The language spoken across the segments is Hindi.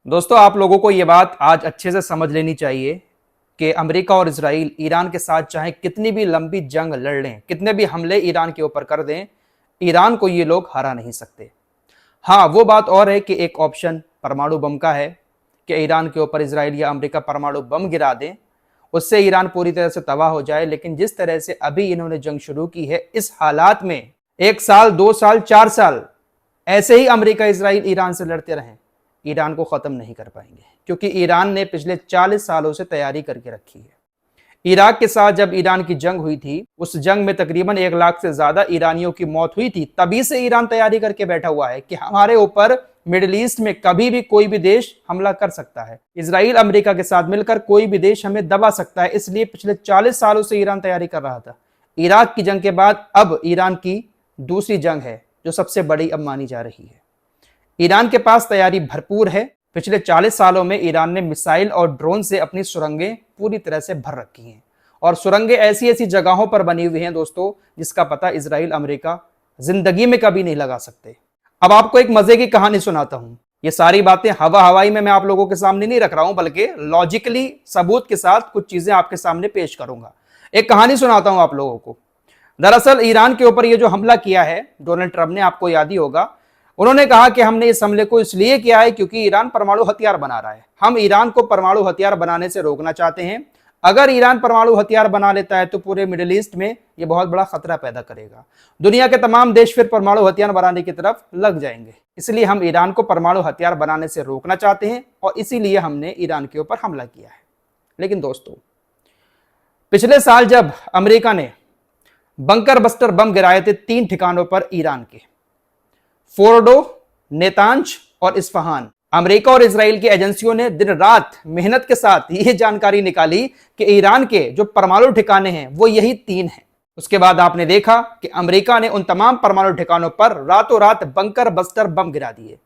दोस्तों, आप लोगों को ये बात आज अच्छे से समझ लेनी चाहिए कि अमेरिका और इजराइल ईरान के साथ चाहे कितनी भी लंबी जंग लड़ लें, कितने भी हमले ईरान के ऊपर कर दें, ईरान को ये लोग हरा नहीं सकते। हाँ, वो बात और है कि एक ऑप्शन परमाणु बम का है कि ईरान के ऊपर इजराइल या अमेरिका परमाणु बम गिरा दें, उससे ईरान पूरी तरह से तबाह हो जाए। लेकिन जिस तरह से अभी इन्होंने जंग शुरू की है, इस हालात में 1 साल, 2 साल, 4 साल ऐसे ही अमेरिका इजराइल ईरान से लड़ते रहें, ईरान को खत्म नहीं कर पाएंगे, क्योंकि ईरान ने पिछले 40 सालों से तैयारी करके रखी है। इराक के साथ जब ईरान की जंग हुई थी, उस जंग में तकरीबन 1 लाख से ज्यादा ईरानियों की मौत हुई थी। तभी से ईरान तैयारी करके बैठा हुआ है कि हमारे ऊपर मिडिल ईस्ट में कभी भी कोई भी देश हमला कर सकता है, इजराइल अमेरिका के साथ मिलकर कोई भी देश हमें दबा सकता है। इसलिए पिछले 40 सालों से ईरान तैयारी कर रहा था। इराक की जंग के बाद अब ईरान की दूसरी जंग है, जो सबसे बड़ी अब मानी जा रही है। ईरान के पास तैयारी भरपूर है। पिछले 40 सालों में ईरान ने मिसाइल और ड्रोन से अपनी सुरंगें पूरी तरह से भर रखी हैं, और सुरंगें ऐसी ऐसी जगहों पर बनी हुई हैं दोस्तों, जिसका पता इजराइल अमेरिका जिंदगी में कभी नहीं लगा सकते। अब आपको एक मजे की कहानी सुनाता हूं। ये सारी बातें हवा हवाई में मैं आप लोगों के सामने नहीं रख रहा हूं, बल्कि लॉजिकली सबूत के साथ कुछ चीजें आपके सामने पेश करूंगा। एक कहानी सुनाता हूं आप लोगों को। दरअसल ईरान के ऊपर ये जो हमला किया है डोनाल्ड ट्रंप ने, आपको याद ही होगा, उन्होंने कहा कि हमने इस हमले को इसलिए किया है क्योंकि ईरान परमाणु हथियार बना रहा है। हम ईरान को परमाणु हथियार बनाने से रोकना चाहते हैं। अगर ईरान परमाणु हथियार बना लेता है तो पूरे मिडिल ईस्ट में यह बहुत बड़ा खतरा पैदा करेगा। दुनिया के तमाम देश फिर परमाणु हथियार बनाने की तरफ लग जाएंगे। इसलिए हम ईरान को परमाणु हथियार बनाने से रोकना चाहते हैं, और इसीलिए हमने ईरान के ऊपर हमला किया है। लेकिन दोस्तों, पिछले साल जब अमेरिका ने बंकर बस्टर बम गिराए थे 3 ठिकानों पर ईरान के, फोर्डो, नेतांज और इस्फहान, अमेरिका और इजराइल की एजेंसियों ने दिन रात मेहनत के साथ यह जानकारी निकाली कि ईरान के जो परमाणु ठिकाने हैं वो यही 3 हैं। उसके बाद आपने देखा कि अमेरिका ने उन तमाम परमाणु ठिकानों पर रातों रात बंकर बस्टर बम गिरा दिए।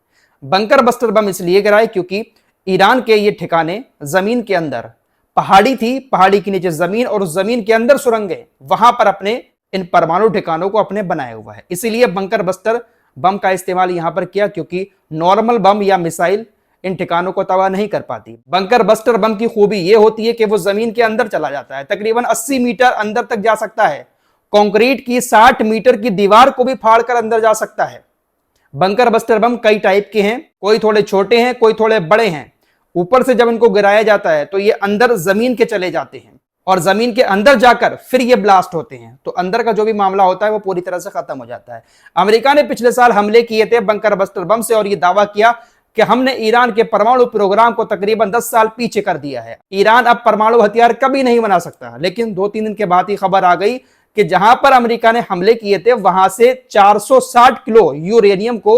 बंकर बस्टर बम इसलिए गिराए क्योंकि ईरान के ये ठिकाने जमीन के अंदर, पहाड़ी थी, पहाड़ी के नीचे जमीन, और उस जमीन के अंदर सुरंगें, वहां पर अपने इन परमाणु ठिकानों को अपने बनाया हुआ है। इसीलिए बंकर बस्टर बम का इस्तेमाल यहां पर किया, क्योंकि नॉर्मल बम या मिसाइल इन ठिकानों को तबाह नहीं कर पाती। बंकर बस्टर बम की खूबी यह होती है कि वो जमीन के अंदर चला जाता है, तकरीबन 80 मीटर अंदर तक जा सकता है। कंक्रीट की 60 मीटर की दीवार को भी फाड़कर अंदर जा सकता है। बंकर बस्टर बम कई टाइप के हैं, कोई थोड़े छोटे हैं, कोई थोड़े बड़े हैं। ऊपर से जब इनको गिराया जाता है तो ये अंदर जमीन के चले जाते हैं, और जमीन के अंदर जाकर फिर ये ब्लास्ट होते हैं, तो अंदर का जो भी मामला होता है वो पूरी तरह से खत्म हो जाता है। अमेरिका ने पिछले साल हमले किए थे बंकर बस्टर बम से, और ये दावा किया कि हमने ईरान के परमाणु प्रोग्राम को तकरीबन 10 साल पीछे कर दिया है। ईरान अब परमाणु हथियार कभी नहीं बना सकता। लेकिन 2-3 दिन के बाद ही खबर आ गई कि जहां पर अमेरिका ने हमले किए थे वहां से 460 किलो यूरेनियम को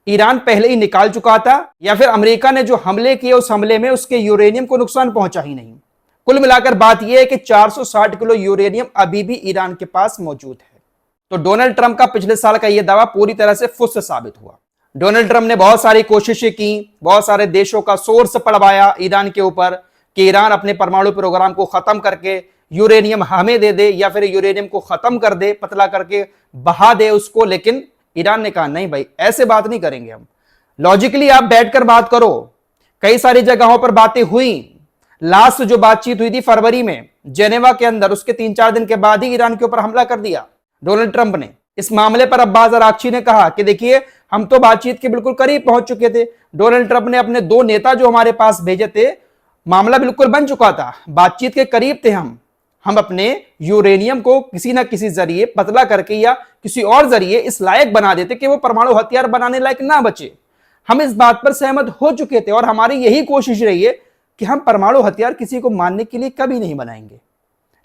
ईरान पहले ही निकाल चुका था, या फिर अमेरिका ने जो हमले किए उस हमले में उसके यूरेनियम को नुकसान पहुंचा ही नहीं। कुल मिलाकर बात यह है कि 460 किलो यूरेनियम अभी भी ईरान के पास मौजूद है। तो डोनाल्ड ट्रंप का पिछले साल का यह दावा पूरी तरह से फुस साबित हुआ। डोनाल्ड ट्रंप ने बहुत सारी कोशिशें की, बहुत सारे देशों का सोर्स पड़वाया ईरान के ऊपर कि ईरान अपने परमाणु प्रोग्राम को खत्म करके यूरेनियम हमें दे दे, या फिर यूरेनियम को खत्म कर दे, पतला करके बहा दे उसको। लेकिन ईरान ने कहा नहीं भाई, ऐसे बात नहीं करेंगे हम। लॉजिकली आप बैठकर बात करो। कई सारी जगहों पर बातें हुई। लास्ट जो बातचीत हुई थी फरवरी में जेनेवा के अंदर, उसके 3-4 दिन के बाद ही ईरान के ऊपर हमला कर दिया डोनाल्ड ट्रंप ने। इस मामले पर अब्बास अरागची ने कहा कि देखिए, हम तो बातचीत के बिल्कुल करीब पहुंच चुके थे। डोनाल्ड ट्रंप ने अपने 2 नेता जो हमारे पास भेजे थे, मामला बिल्कुल बन चुका था, बातचीत के करीब थे हम अपने यूरेनियम को किसी ना किसी जरिए पतला करके या किसी और जरिए इस लायक बना देते कि वो परमाणु हथियार बनाने लायक ना बचे। हम इस बात पर सहमत हो चुके थे, और हमारी यही कोशिश रही है कि हम परमाणु हथियार किसी को मारने के लिए कभी नहीं बनाएंगे।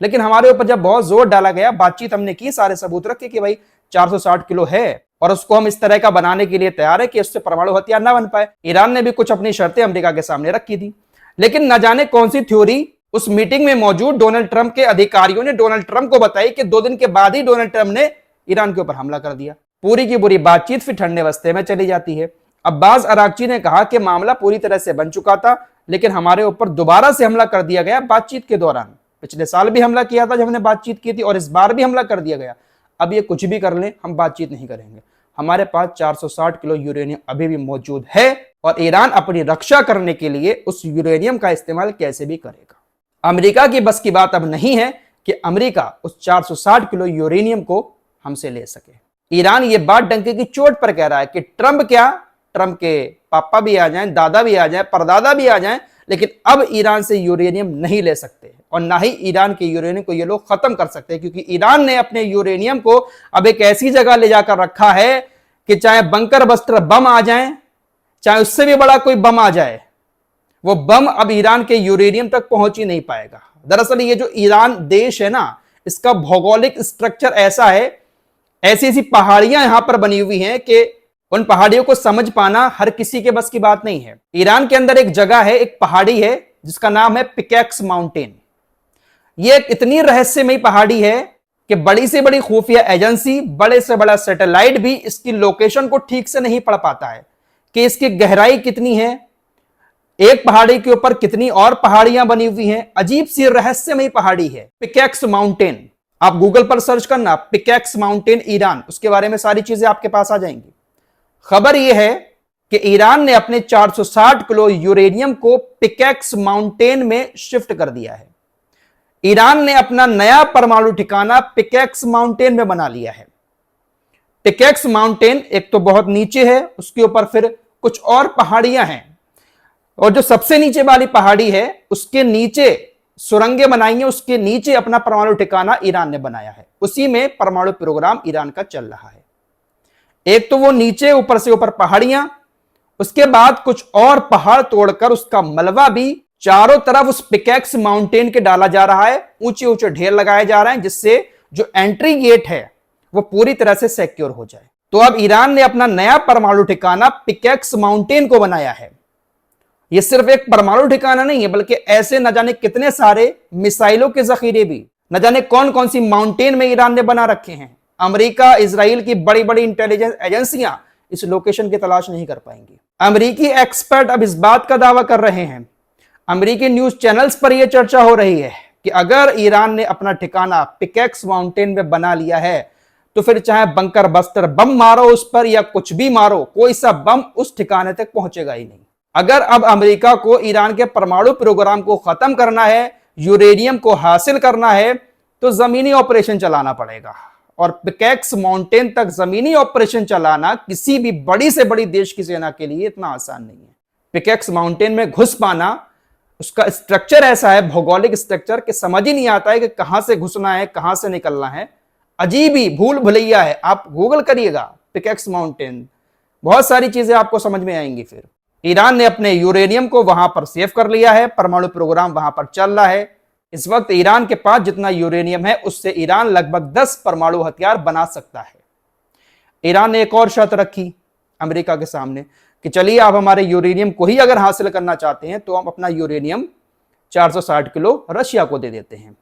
लेकिन हमारे ऊपर जब बहुत जोर डाला गया, बातचीत हमने की, सारे सबूत रखे कि भाई 460 किलो है, और उसको हम इस तरह का बनाने के लिए तैयार है कि उससे परमाणु हथियार ना बन पाए। ईरान ने भी कुछ अपनी शर्तें अमेरिका के सामने रखी थी। लेकिन न जाने कौन सी थ्योरी उस मीटिंग में मौजूद डोनाल्ड ट्रंप के अधिकारियों ने डोनाल्ड ट्रंप को बताई कि 2 दिन के बाद ही डोनाल्ड ट्रंप ने ईरान के ऊपर हमला कर दिया। पूरी की पूरी बातचीत फिर ठंडे बस्ते में चली जाती है। अब्बास अरागची ने कहा कि मामला पूरी तरह से बन चुका था, लेकिन हमारे ऊपर दोबारा से हमला कर दिया गया बातचीत के दौरान। पिछले साल भी हमला किया था जब हमने बातचीत की थी, और इस बार भी हमला कर दिया गया। अब ये कुछ भी कर लें, हम बातचीत नहीं करेंगे। हमारे पास 460 किलो यूरेनियम अभी भी मौजूद है, और ईरान अपनी रक्षा करने के लिए उस यूरेनियम का इस्तेमाल कैसे भी करेगा। अमेरिका की बस की बात अब नहीं है कि अमेरिका उस 460 किलो यूरेनियम को हमसे ले सके। ईरान ये बात डंके की चोट पर कह रहा है कि ट्रंप के पापा भी आ जाएं, दादा भी आ जाएं, परदादा भी आ जाएं, लेकिन अब ईरान से यूरेनियम नहीं ले सकते और ना ही ईरान के यूरेनियम को ये लोग खत्म कर सकते हैं, क्योंकि ईरान ने अपने यूरेनियम को अब एक ऐसी जगह ले जाकर रखा है कि चाहे बंकर बस्टर बम आ जाए, चाहे उससे भी बड़ा कोई बम आ जाए, वो बम अब ईरान के यूरेनियम तक पहुंच ही नहीं पाएगा। दरअसल ये जो ईरान देश है ना, इसका भौगोलिक स्ट्रक्चर ऐसा है, ऐसी ऐसी पहाड़ियां यहां पर बनी हुई हैं कि उन पहाड़ियों को समझ पाना हर किसी के बस की बात नहीं है। ईरान के अंदर एक जगह है, एक पहाड़ी है जिसका नाम है पिकैक्स माउंटेन। ये एक इतनी रहस्यमयी पहाड़ी है कि बड़ी से बड़ी खुफिया एजेंसी, बड़े से बड़ा सैटेलाइट भी इसकी लोकेशन को ठीक से नहीं पढ़ पाता है कि इसकी गहराई कितनी है, एक पहाड़ी के ऊपर कितनी और पहाड़ियां बनी हुई हैं। अजीब सी रहस्यमयी पहाड़ी है पिकैक्स माउंटेन। आप गूगल पर सर्च करना पिकैक्स माउंटेन ईरान, उसके बारे में सारी चीजें आपके पास आ जाएंगी। खबर यह है कि ईरान ने अपने 460 किलो यूरेनियम को पिकैक्स माउंटेन में शिफ्ट कर दिया है। ईरान ने अपना नया परमाणु ठिकाना पिकैक्स माउंटेन में बना लिया है। पिकैक्स माउंटेन एक तो बहुत नीचे है, उसके ऊपर फिर कुछ और पहाड़ियां हैं, और जो सबसे नीचे वाली पहाड़ी है उसके नीचे सुरंगें बनाई हैं, उसके नीचे अपना परमाणु ठिकाना ईरान ने बनाया है। उसी में परमाणु प्रोग्राम ईरान का चल रहा है। एक तो वो नीचे ऊपर से ऊपर पहाड़ियां, उसके बाद कुछ और पहाड़ तोड़कर उसका मलबा भी चारों तरफ उस पिकैक्स माउंटेन के डाला जा रहा है। ऊंचे ऊंचे ढेर लगाए जा रहे हैं जिससे जो एंट्री गेट है वो पूरी तरह से सिक्योर हो जाए। तो अब ईरान ने अपना नया परमाणु ठिकाना पिकैक्स माउंटेन को बनाया है। यह सिर्फ एक परमाणु ठिकाना नहीं है, बल्कि ऐसे न जाने कितने सारे मिसाइलों के जखीरे भी, न जाने कौन कौन सी माउंटेन में ईरान ने बना रखे हैं। अमेरिका, इजराइल की बड़ी बड़ी इंटेलिजेंस एजेंसियां इस लोकेशन की तलाश नहीं कर पाएंगी। अमेरिकी एक्सपर्ट अब इस बात का दावा कर रहे हैं, अमेरिकी न्यूज चैनल्स पर यह चर्चा हो रही है कि अगर ईरान ने अपना ठिकाना पिकैक्स माउंटेन में बना लिया है तो फिर चाहे बंकर बस्तर बम मारो उस पर या कुछ भी मारो, कोई सा बम उस ठिकाने तक पहुंचेगा ही नहीं। अगर अब अमेरिका को ईरान के परमाणु प्रोग्राम को खत्म करना है, यूरेनियम को हासिल करना है, तो जमीनी ऑपरेशन चलाना पड़ेगा। और पिकैक्स माउंटेन तक जमीनी ऑपरेशन चलाना किसी भी बड़ी से बड़ी देश की सेना के लिए इतना आसान नहीं है। पिकैक्स माउंटेन में घुस पाना, उसका स्ट्रक्चर ऐसा है, भौगोलिक स्ट्रक्चर, कि समझ ही नहीं आता है कि कहां से घुसना है, कहां से निकलना है। अजीब ही भूल भुलैया है। आप गूगल करिएगा पिकैक्स माउंटेन, बहुत सारी चीजें आपको समझ में आएंगी। फिर ईरान ने अपने यूरेनियम को वहां पर सेव कर लिया है, परमाणु प्रोग्राम वहां पर चल रहा है। इस वक्त ईरान के पास जितना यूरेनियम है उससे ईरान लगभग 10 परमाणु हथियार बना सकता है। ईरान ने एक और शर्त रखी अमेरिका के सामने कि चलिए आप हमारे यूरेनियम को ही अगर हासिल करना चाहते हैं तो हम अपना यूरेनियम 460 किलो रशिया को दे देते हैं।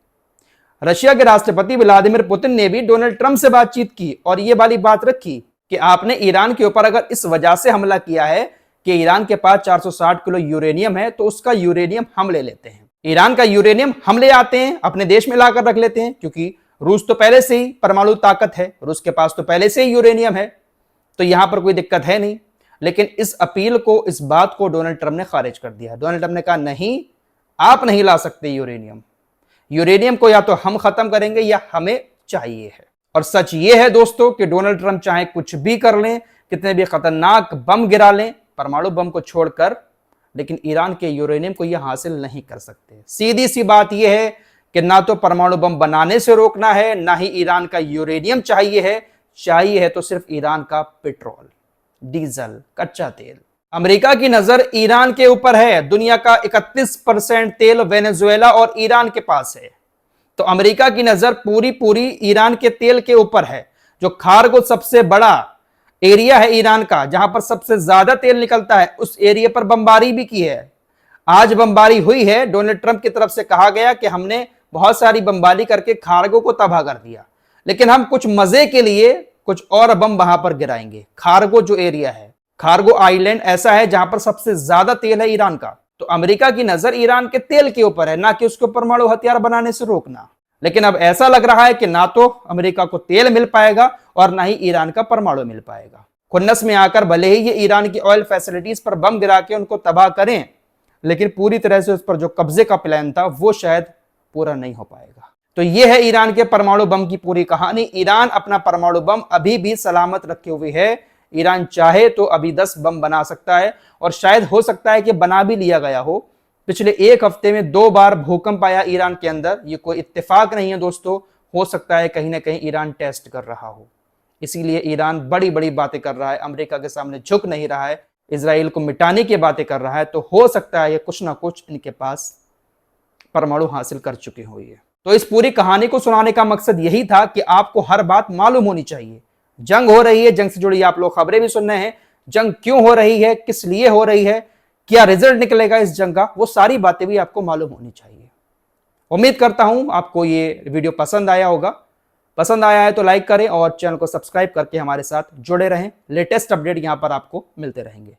रशिया के राष्ट्रपति व्लादिमीर पुतिन ने भी डोनाल्ड ट्रंप से बातचीत की और यह वाली बात रखी कि आपने ईरान के ऊपर अगर इस वजह से हमला किया है कि ईरान के पास 460 किलो यूरेनियम है, तो उसका यूरेनियम हम ले लेते हैं। ईरान का यूरेनियम हम ले आते हैं, अपने देश में लाकर रख लेते हैं, क्योंकि रूस तो पहले से ही परमाणु ताकत है, रूस के पास तो पहले से ही यूरेनियम है, तो यहां पर कोई दिक्कत है नहीं। लेकिन इस अपील को, इस बात को डोनाल्ड ट्रंप ने खारिज कर दिया। डोनाल्ड ट्रंप ने कहा नहीं, आप नहीं ला सकते यूरेनियम। यूरेनियम को या तो हम खत्म करेंगे या हमें चाहिए है। और सच ये है दोस्तों कि डोनाल्ड ट्रंप चाहे कुछ भी कर लें, कितने भी खतरनाक बम गिरा लें, परमाणु बम को छोड़कर, लेकिन ईरान के यूरेनियम को यह हासिल नहीं कर सकते। सीधी सी बात यह है कि ना तो परमाणु बम बनाने से रोकना है, ना ही ईरान का यूरेनियम चाहिए है तो सिर्फ ईरान का पेट्रोल, डीजल, कच्चा तेल। अमेरिका की नजर ईरान के ऊपर है। दुनिया का 31% तेल वेनेजुएला और ईरान के पास है, तो अमेरिका की नजर पूरी ईरान के तेल के ऊपर है। जो खार्गो सबसे बड़ा एरिया है ईरान का, जहां पर सबसे ज्यादा तेल निकलता है, उस एरिया पर बमबारी भी की है। आज बमबारी हुई है। डोनाल्ड ट्रंप की तरफ से कहा गया कि हमने बहुत सारी बमबारी करके खार्गो को तबाह कर दिया, लेकिन हम कुछ मजे के लिए कुछ और बम वहां पर गिराएंगे। खार्गो जो एरिया है, खार्गो आइलैंड ऐसा है जहां पर सबसे ज्यादा तेल है ईरान का। तो अमेरिका की नजर ईरान के तेल के ऊपर है, ना कि उसको परमाणु हथियार बनाने से रोकना। लेकिन अब ऐसा लग रहा है कि ना तो अमेरिका को तेल मिल पाएगा और ना ही ईरान का परमाणु मिल पाएगा। खुन्नस में आकर भले ही ये ईरान की ऑयल फैसिलिटीज पर बम गिरा के उनको तबाह करें, लेकिन पूरी तरह से उस पर जो कब्जे का प्लान था वो शायद पूरा नहीं हो पाएगा। तो ये है ईरान के परमाणु बम की पूरी कहानी। ईरान अपना परमाणु बम अभी भी सलामत रखे हुए है। ईरान चाहे तो अभी 10 बम बना सकता है, और शायद हो सकता है कि बना भी लिया गया हो। पिछले एक हफ्ते में 2 बार भूकंप आया ईरान के अंदर। ये कोई इत्तेफाक नहीं है दोस्तों, हो सकता है कहीं ना कहीं ईरान टेस्ट कर रहा हो। इसीलिए ईरान बड़ी बड़ी बातें कर रहा है, अमेरिका के सामने झुक नहीं रहा है, इजराइल को मिटाने की बातें कर रहा है। तो हो सकता है ये कुछ ना कुछ इनके पास परमाणु हासिल कर चुके हो। ये तो इस पूरी कहानी को सुनाने का मकसद यही था कि आपको हर बात मालूम होनी चाहिए। जंग हो रही है, जंग से जुड़ी आप लोग खबरें भी सुन रहे हैं। जंग क्यों हो रही है, किस लिए हो रही है, क्या रिजल्ट निकलेगा इस जंग का, वो सारी बातें भी आपको मालूम होनी चाहिए। उम्मीद करता हूं आपको ये वीडियो पसंद आया होगा। पसंद आया है तो लाइक करें और चैनल को सब्सक्राइब करके हमारे साथ जुड़े रहें। लेटेस्ट अपडेट यहां पर आपको मिलते रहेंगे।